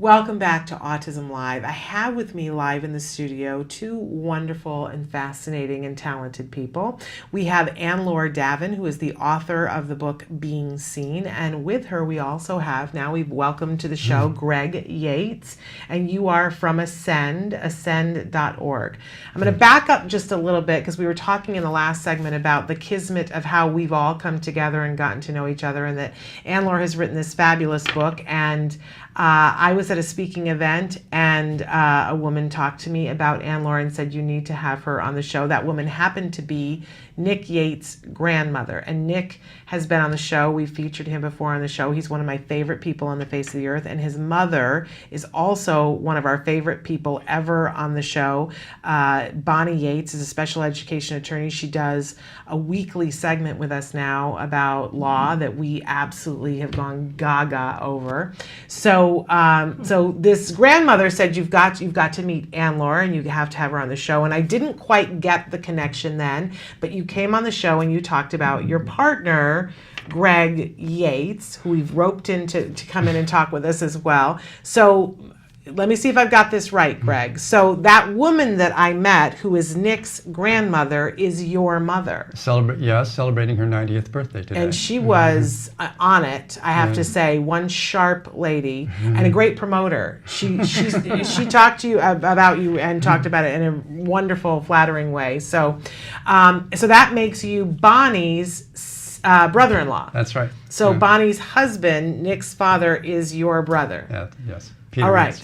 Welcome back to Autism Live. I have with me live in the studio two wonderful and fascinating and talented people. We have Anlor Davin, who is the author of the book Being Seen, and with her we also have, now we've welcomed to the show, Greg Yates, and you are from ascend.org. I'm going to back up just a little bit because we were talking in the last segment about the kismet of how we've all come together and gotten to know each other, and that Anlor has written this fabulous book, and I was at a speaking event and a woman talked to me about Anlor and said, you need to have her on the show. That woman happened to be Nick Yates' grandmother. And Nick has been on the show. We've featured him before on the show. He's one of my favorite people on the face of the earth. And his mother is also one of our favorite people ever on the show. Bonnie Yates is a special education attorney. She does a weekly segment with us now about law that we absolutely have gone gaga over. So this grandmother said you've got to meet Anlor and you have to have her on the show. And I didn't quite get the connection then, but you came on the show and you talked about your partner, Greg Yates, who we've roped in to come in and talk with us as well. So let me see if I've got this right, Greg. So that woman that I met, who is Nick's grandmother, is your mother. Celebrating her 90th birthday today. And she was on it, I have to say, one sharp lady and a great promoter. She talked to you about you and talked about it in a wonderful, flattering way. So, so that makes you Bonnie's brother-in-law. That's right. So Bonnie's husband, Nick's father, is your brother. Yeah, yes. All right.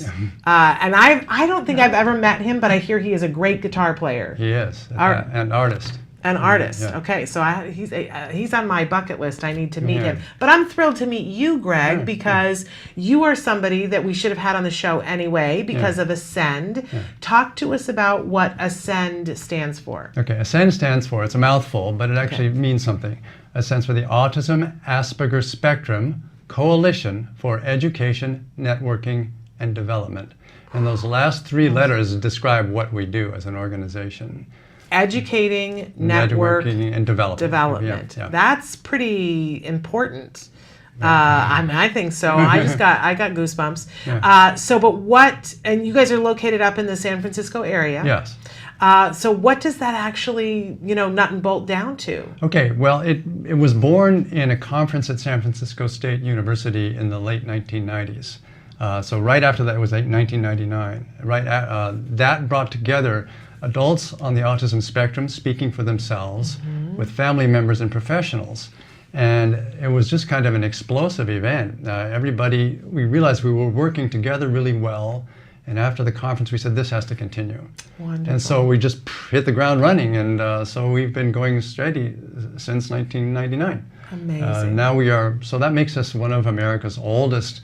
And I don't think I've ever met him, but I hear he is a great guitar player. He is, an artist. An artist. Yeah. Okay, so he's on my bucket list. I need to meet him. But I'm thrilled to meet you, Greg, because you are somebody that we should have had on the show anyway because of Ascend. Talk to us about what Ascend stands for. Okay, Ascend stands for, it's a mouthful, but it actually means something. It stands for the Autism Asperger Spectrum Coalition for Education, Networking, and Development. And those last three letters describe what we do as an organization. Educating, networking, and development. Yeah. That's pretty important. I think so. I got goosebumps. Yeah. But what, and you guys are located up in the San Francisco area. Yes. So what does that actually, nut and bolt down to? Okay, well, it was born in a conference at San Francisco State University in the late 1990s. So right after that, it was 1999. That brought together adults on the autism spectrum speaking for themselves with family members and professionals. And it was just kind of an explosive event. We realized we were working together really well. And after the conference, we said, this has to continue. Wonderful. And so we just hit the ground running. And so we've been going steady since 1999. Amazing. So that makes us one of America's oldest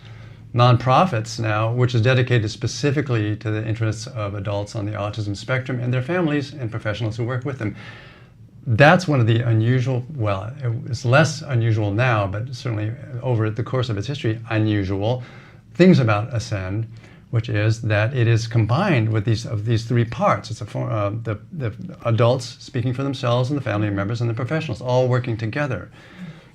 nonprofits now, which is dedicated specifically to the interests of adults on the autism spectrum and their families and professionals who work with them. That's one of the unusual, well, it's less unusual now, but certainly over the course of its history, unusual things about Ascend, which is that it is combined with these three parts. It's the adults speaking for themselves and the family members and the professionals all working together.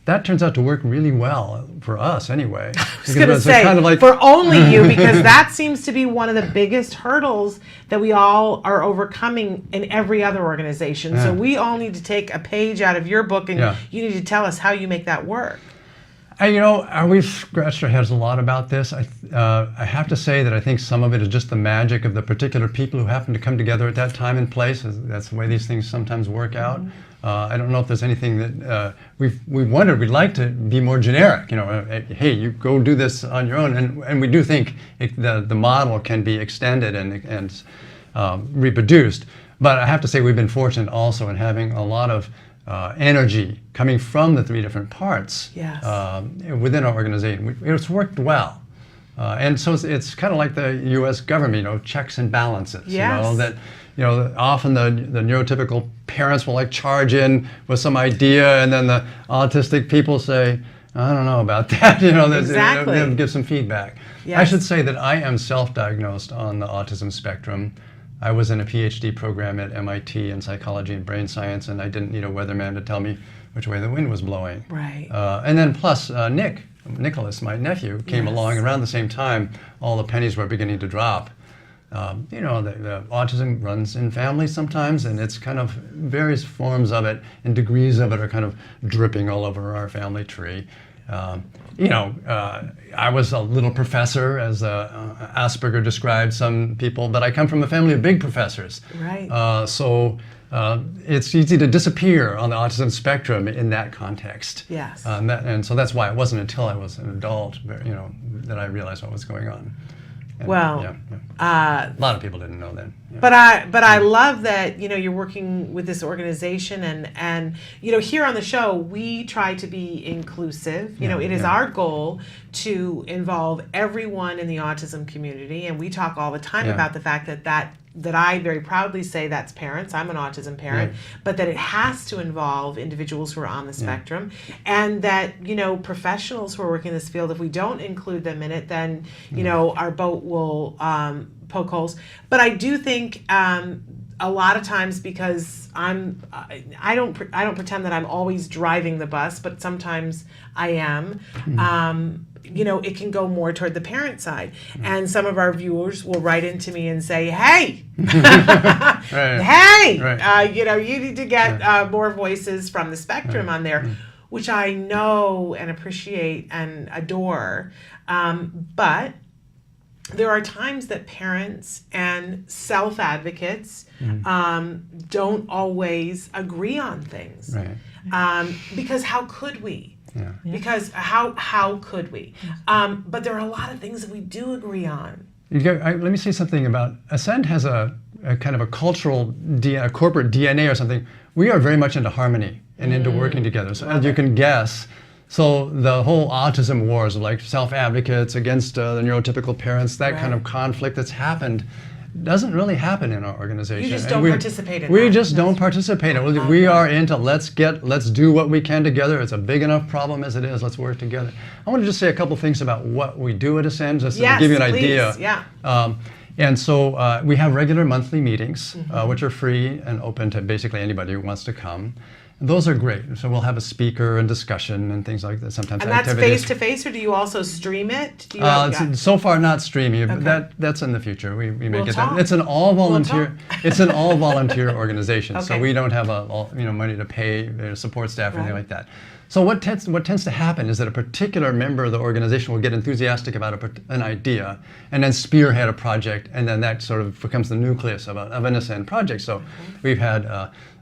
That turns out to work really well for us anyway. I was going to say, kind of like, for only you, because that seems to be one of the biggest hurdles that we all are overcoming in every other organization. So we all need to take a page out of your book and you need to tell us how you make that work. We've scratched our heads a lot about this. I have to say that I think some of it is just the magic of the particular people who happen to come together at that time and place. That's the way these things sometimes work out. I don't know if there's anything that we've wondered. We'd like to be more generic. Hey, you go do this on your own, and we do think the model can be extended and reproduced. But I have to say we've been fortunate also in having a lot of energy coming from the three different parts within our organization. It's worked well. And so it's kind of like the U.S. government, checks and balances. Often the neurotypical parents will charge in with some idea, and then the autistic people say, I don't know about that. Exactly. They'll give some feedback. Yes. I should say that I am self-diagnosed on the autism spectrum. I was in a PhD program at MIT in psychology and brain science, and I didn't need a weatherman to tell me which way the wind was blowing. Right. And then plus Nick Nicholas, my nephew, came Yes. along around the same time. All the pennies were beginning to drop. You know, the autism runs in families sometimes, and it's kind of various forms of it and degrees of it are kind of dripping all over our family tree. You know, I was a little professor, as Asperger described some people, but I come from a family of big professors. Right. So it's easy to disappear on the autism spectrum in that context. Yes. And so that's why it wasn't until I was an adult, you know, that I realized what was going on. And, Well, a lot of people didn't know then. Yeah. But I love that, you know, you're working with this organization, and you know, here on the show we try to be inclusive. You know, it is our goal to involve everyone in the autism community, and we talk all the time about the fact that I very proudly say that's parents. I'm an autism parent, but that it has to involve individuals who are on the spectrum, and that, you know, professionals who are working in this field, if we don't include them in it, then, you know, our boat will poke holes. But I do think a lot of times, because I don't pretend that I'm always driving the bus, but sometimes I am. You know, it can go more toward the parent side. And some of our viewers will write into me and say, hey, hey, you know, you need to get more voices from the spectrum on there, which I know and appreciate and adore. But there are times that parents and self-advocates don't always agree on things. Because how could we? Because how could we? But there are a lot of things that we do agree on. Let me say something about Ascend has a kind of a cultural, a corporate DNA or something. We are very much into harmony and into working together. So as you can guess, so the whole autism wars, like self-advocates against the neurotypical parents, that kind of conflict that's happened, doesn't really happen in our organization. You just don't participate in we that. We just don't participate in it. We are into let's do what we can together. It's a big enough problem as it is. Let's work together. I want to just say a couple things about what we do at Ascend, just to give you an idea. Yeah. And so we have regular monthly meetings, which are free and open to basically anybody who wants to come. And those are great. So we'll have a speaker and discussion and things like that. Sometimes and that's activities. face to face, or do you also stream it? Do you It's so far not streaming, but that's in the future. We may get that. It's an all volunteer. It's an all volunteer organization. So we don't have money to pay support staff or anything like that. So what tends to happen is that a particular member of the organization will get enthusiastic about an idea and then spearhead a project, and then that sort of becomes the nucleus of an Ascend project. So we've had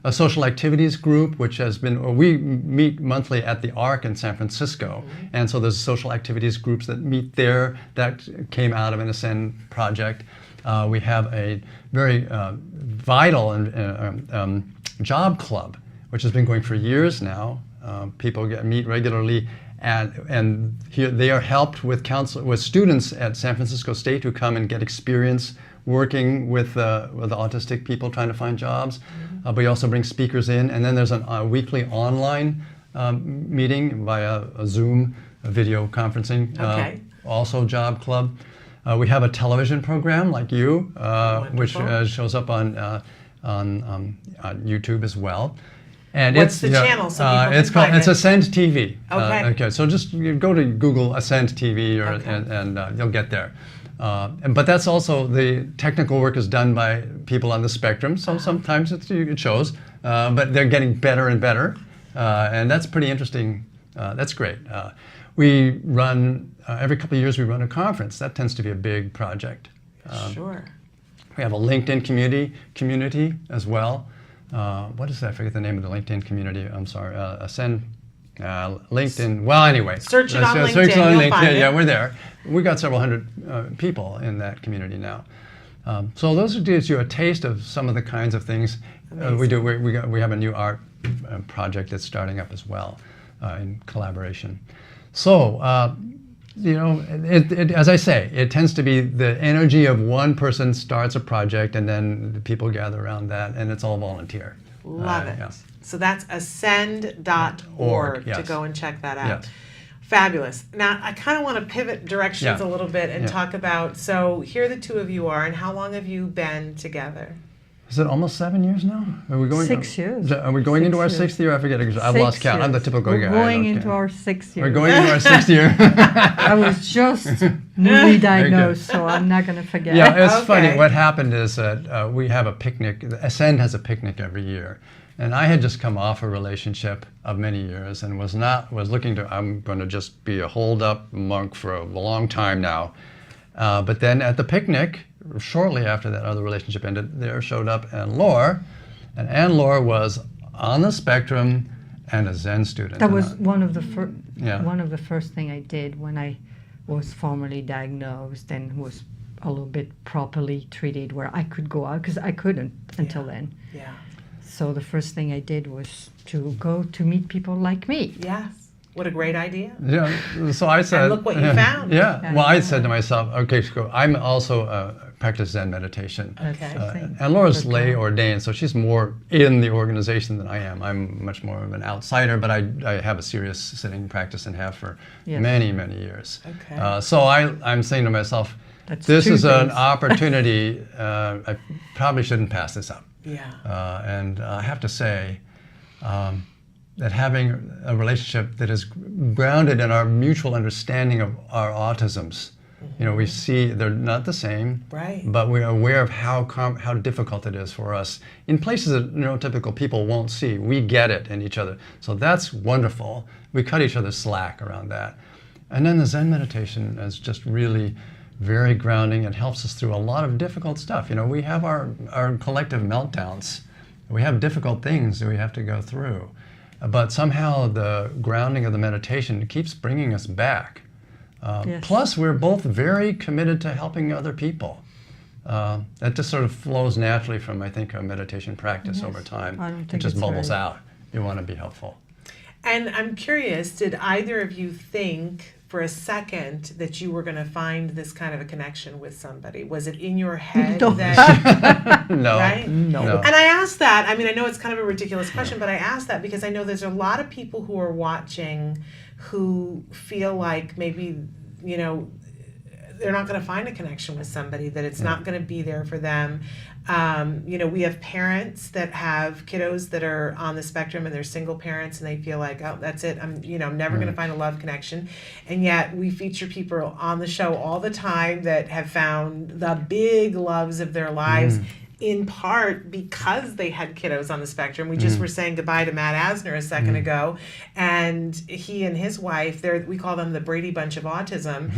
a social activities group, which has been, we meet monthly at the ARC in San Francisco, and so there's social activities groups that meet there. That came out of an Ascend project. We have a very vital job club, which has been going for years now. People meet regularly, and here they are helped with students at San Francisco State who come and get experience working with the autistic people trying to find jobs. But we also bring speakers in, and then there's a weekly online meeting via a Zoom video conferencing. Also job club. We have a television program like you, which shows up on YouTube as well. And what's the channel? So it's Ascend TV. Okay. So just go to Google Ascend TV, and you'll get there. But that's also, the technical work is done by people on the spectrum. So sometimes it shows, but they're getting better and better, and that's pretty interesting. That's great. We run every couple of years. We run a conference. That tends to be a big project. Sure. We have a LinkedIn community as well. What is that? I forget the name of the LinkedIn community. I'm sorry. Ascend LinkedIn. Well, anyway. Search it on LinkedIn. You'll find it. Yeah, we're there. We got several hundred people in that community now. So those gives you a taste of some of the kinds of things we do. We have a new art project that's starting up as well in collaboration. So as I say, it tends to be the energy of one person starts a project, and then the people gather around that, and it's all volunteer. Love it. Yeah. So that's ascend.org to go and check that out. Yes. Fabulous. Now, I kind of want to pivot directions a little bit and talk about, so here the two of you are, and how long have you been together? Is it almost 7 years now? Are we going 6 years. Are we going into our 6 6th year? I forget. I've lost count. I'm the typical We're guy. going into our 6th year. We're going into our 6th year. I was just newly diagnosed, so I'm not going to forget. Yeah, it's Okay. funny. What happened is that we have a picnic. Ascend has a picnic every year. And I had just come off a relationship of many years and was looking to, I'm going to just be a holed up monk for a long time now. But then at the picnic, shortly after that other relationship ended, there showed up Anlor. And Anlor was on the spectrum and a Zen student. That was one of the first thing I did when I was formally diagnosed and was a little bit properly treated, where I could go out, because I couldn't until then. Yeah. So the first thing I did was to go to meet people like me. Yes. What a great idea. Yeah, so I said... And look what you found. Yeah, well, I said to myself, okay, so I'm also practice Zen meditation. Okay. And Laura's lay ordained, so she's more in the organization than I am. I'm much more of an outsider, but I have a serious sitting practice and have for many, many years. Okay. So I'm saying to myself, That's this two is an things. opportunity, I probably shouldn't pass this up. Yeah. And I have to say that having a relationship that is grounded in our mutual understanding of our autisms, you know, we see they're not the same, Right. but we're aware of how difficult it is for us in places that neurotypical people won't see. We get it in each other. So that's wonderful. We cut each other slack around that. And then the Zen meditation is just really very grounding. It helps us through a lot of difficult stuff. You know, we have our collective meltdowns. We have difficult things that we have to go through. But somehow the grounding of the meditation keeps bringing us back. Yes. Plus, we're both very committed to helping other people. That just sort of flows naturally from, I think, a meditation practice over time. I don't It think just it's bubbles very- out. You want to be helpful. And I'm curious, did either of you think for a second that you were going to find this kind of a connection with somebody? Was it in your head No. that... No. Right? No. And I asked that, I mean, I know it's kind of a ridiculous question, but I asked that because I know there's a lot of people who are watching who feel like maybe, you know, they're not going to find a connection with somebody, that it's not going to be there for them. You know, we have parents that have kiddos that are on the spectrum and they're single parents and they feel like, oh, that's it. I'm never going to find a love connection. And yet we feature people on the show all the time that have found the big loves of their lives, in part because they had kiddos on the spectrum. We just were saying goodbye to Matt Asner a second ago, and he and his wife, we call them the Brady Bunch of autism.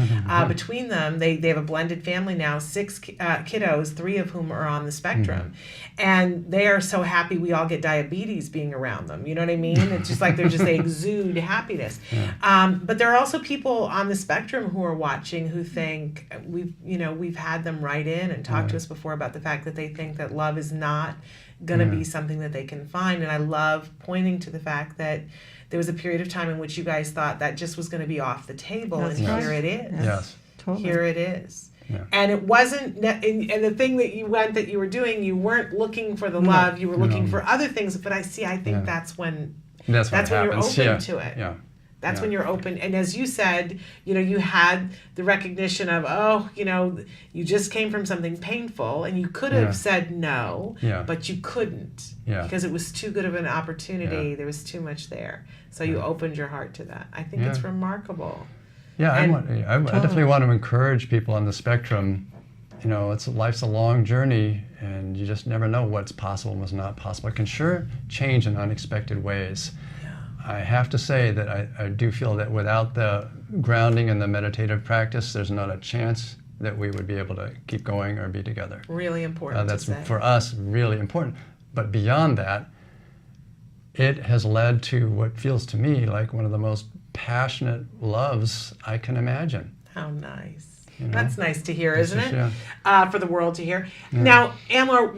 Between them, they have a blended family now, 6 kiddos, 3 of whom are on the spectrum. And they are so happy we all get diabetes being around them. You know what I mean? It's just like they exude happiness. But there are also people on the spectrum who are watching who think, we've had them write in and talk to us before about the fact that they think that love is not going to be something that they can find. And I love pointing to the fact that there was a period of time in which you guys thought that just was going to be off the table. That's and right. here it is. Yes. Totally. Here it is. Yeah. And it wasn't, and the thing that you were doing, you weren't looking for the love, you were looking for other things. But I think that's when That's when you're happens. open to it. Yeah. That's when you're open. And as you said, you had the recognition of, you just came from something painful and you could have said no, but you couldn't because it was too good of an opportunity. Yeah. There was too much there. So you opened your heart to that. I think it's remarkable. Yeah, I And- definitely want to encourage people on the spectrum. Life's a long journey, and you just never know what's possible and what's not possible. It can sure change in unexpected ways. I have to say that I do feel that without the grounding and the meditative practice, there's not a chance that we would be able to keep going or be together. Really important That's, to say. for us, really important. But beyond that, it has led to what feels to me like one of the most passionate loves I can imagine. How nice. You know? That's nice to hear, isn't it? Yeah. For the world to hear. Now, Anlor,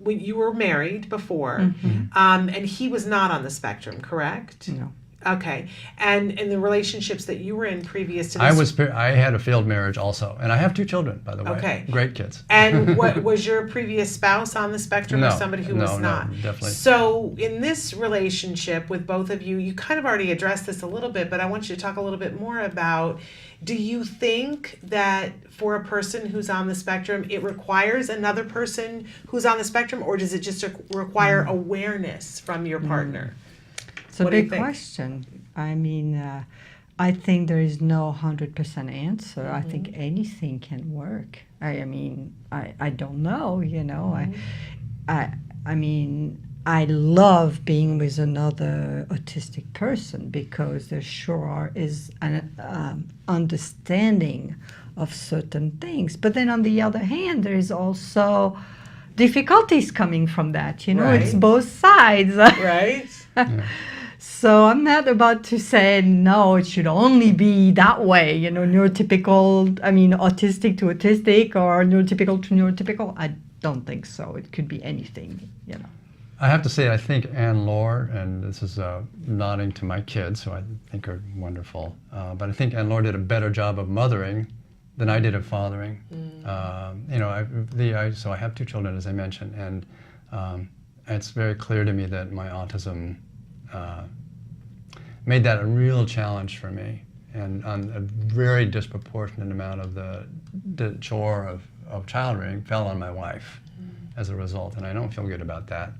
you were married before, and he was not on the spectrum, correct? No. Okay. And in the relationships that you were in previous to this? I had a failed marriage also, and I have 2 children, by the way. Okay. Great kids. And what was your previous spouse on the spectrum, or somebody who was not? No, definitely. So in this relationship with both of you, you kind of already addressed this a little bit, but I want you to talk a little bit more about, do you think that for a person who's on the spectrum, it requires another person who's on the spectrum, or does it just require awareness from your partner? It's a big question. I mean, I think there is no 100% answer. I think anything can work. I mean, I don't know, you know. I mean, I love being with another autistic person because there sure is an understanding of certain things. But then on the other hand, there is also difficulties coming from that, you know. Right. It's both sides. Right? So I'm not about to say, no, it should only be that way, you know, neurotypical, I mean, autistic to autistic or neurotypical to neurotypical. I don't think so. It could be anything, you know. I have to say, I think Anlor, and this is nodding to my kids, who I think are wonderful, but I think Anlor did a better job of mothering than I did of fathering. You know, so I have 2 children, as I mentioned, and it's very clear to me that my autism made that a real challenge for me, and on a very disproportionate amount of the chore of child rearing fell on my wife as a result, and I don't feel good about that.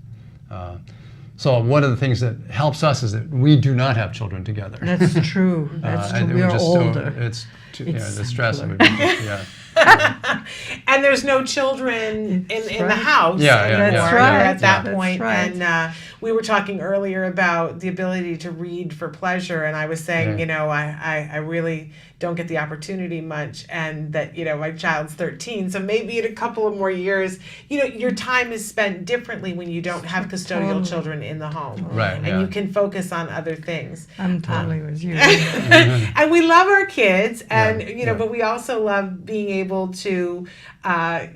So one of the things that helps us is that we do not have children together. That's true. That's true. We are older. The stress would be, yeah. And there's no children in the house Yeah, anymore. That's right. At that That's point. right. And we were talking earlier about the ability to read for pleasure, and I was saying, you know, I really don't get the opportunity much, and that, you know, my child's 13, so maybe in a couple of more years, you know, your time is spent differently when you don't have custodial children in the home. Right, And yeah. you can focus on other things. I'm totally with you. And we love our kids, and you know, yeah. but we also love being able to,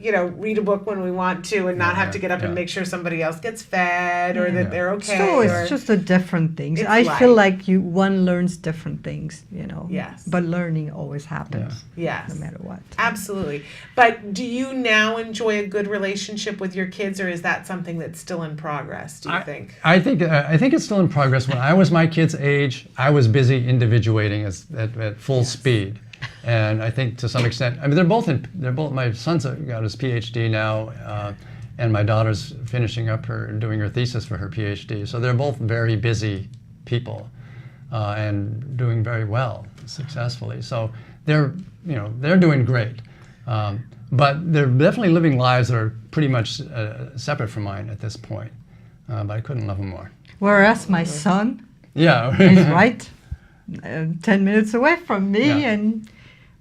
you know, read a book when we want to, and not have to get up and make sure somebody else gets fed, or that they're okay. So or, it's just a different things. It's I feel life. like one learns different things, you know. Yes. But learning always happens, yes, no matter what. absolutely. But do you now enjoy a good relationship with your kids, or is that something that's still in progress? Do you think? I think it's still in progress. When I was my kids' age, I was busy individuating at full speed. And I think to some extent, I mean, they're both my son's got his PhD now, and my daughter's finishing up doing her thesis for her PhD. So they're both very busy people, and doing very well, successfully. So they're doing great. But they're definitely living lives that are pretty much separate from mine at this point. But I couldn't love them more. Whereas my son Yeah. is right 10 minutes away from me, and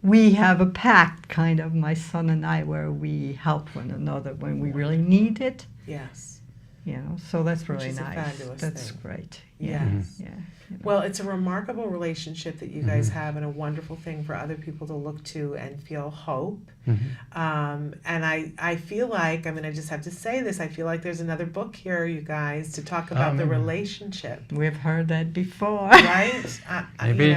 we have a pact, kind of, my son and I, where we help one another when we really need it. Yes. You know, so that's really is a nice. fabulous That's thing. great. Yes. Yeah. You know. Well, it's a remarkable relationship that you guys have, and a wonderful thing for other people to look to and feel hope. And I feel like, I mean, I just have to say this, I feel like there's another book here, you guys, to talk about the relationship. We've heard that before. Right? Maybe. You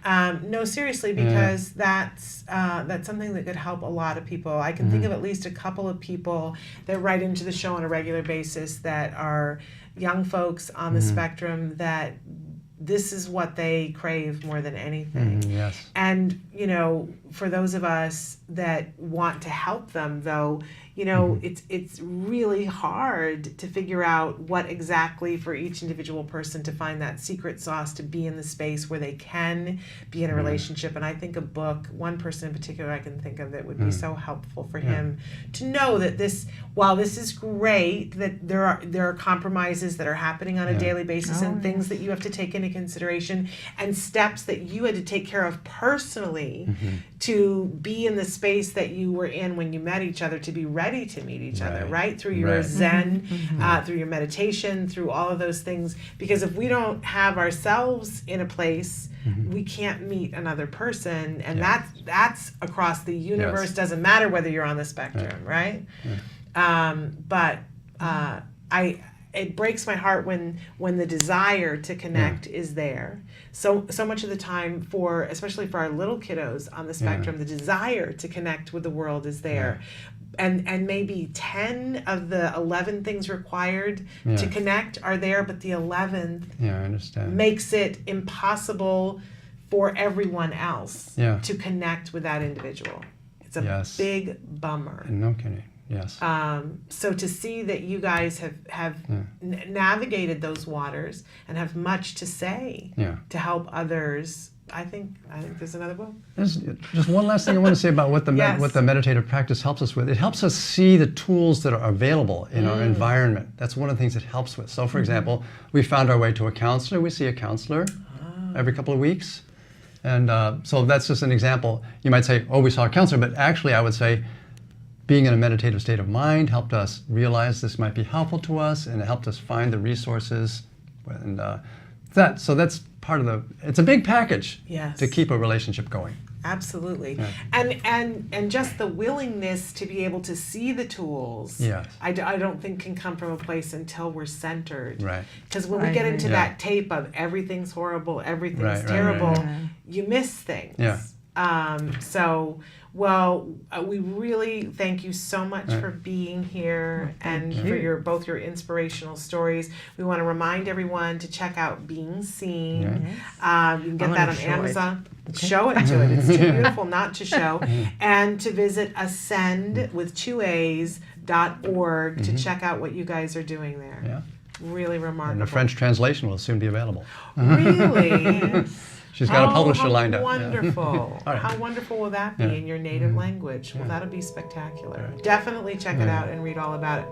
know, no, seriously, because that's something that could help a lot of people. I can think of at least a couple of people that write into the show on a regular basis that are young folks on the spectrum, that this is what they crave more than anything. Yes. And, you know, for those of us that want to help them, though, you know, it's really hard to figure out what exactly for each individual person to find that secret sauce to be in the space where they can be in a relationship. And I think a book, one person in particular I can think of that would be so helpful for him to know that this, while this is great, that there are compromises that are happening on a daily basis, and things that you have to take into consideration, and steps that you had to take care of personally to be in the space that you were in when you met each other, to be ready to meet each other, right? Through your Zen, through your meditation, through all of those things. Because if we don't have ourselves in a place, we can't meet another person, and that's across the universe. Doesn't matter whether you're on the spectrum, right? But it breaks my heart when the desire to connect is there. So much of the time, especially for our little kiddos on the spectrum, the desire to connect with the world is there. And maybe 10 of the 11 things required to connect are there, but the 11th I understand. makes it impossible for everyone else to connect with that individual. It's a big bummer. No kidding. Yes. So to see that you guys have navigated those waters and have much to say to help others, I think there's another book. There's just one last thing I want to say about what the meditative practice helps us with. It helps us see the tools that are available in our environment. That's one of the things it helps with. So, for example, we found our way to a counselor. We see a counselor every couple of weeks. And so that's just an example. You might say, oh, we saw a counselor, but actually I would say being in a meditative state of mind helped us realize this might be helpful to us, and it helped us find the resources. And so that's part of it's a big package to keep a relationship going. Absolutely. And just the willingness to be able to see the tools, I don't think can come from a place until we're centered. Right. Because when we get into that tape of everything's horrible, everything's terrible, you miss things. We really thank you so much for being here and for both your inspirational stories. We want to remind everyone to check out Being Seen. You can get that on Amazon. Show it to it. It's too beautiful not to show. And to visit ascend with 2a's.org to check out what you guys are doing there. Really remarkable. And the French translation will soon be available. Really? She's got a publisher lined up. Wonderful. How wonderful will that be in your native language? Well, that'll be spectacular. Definitely check it out and read all about it.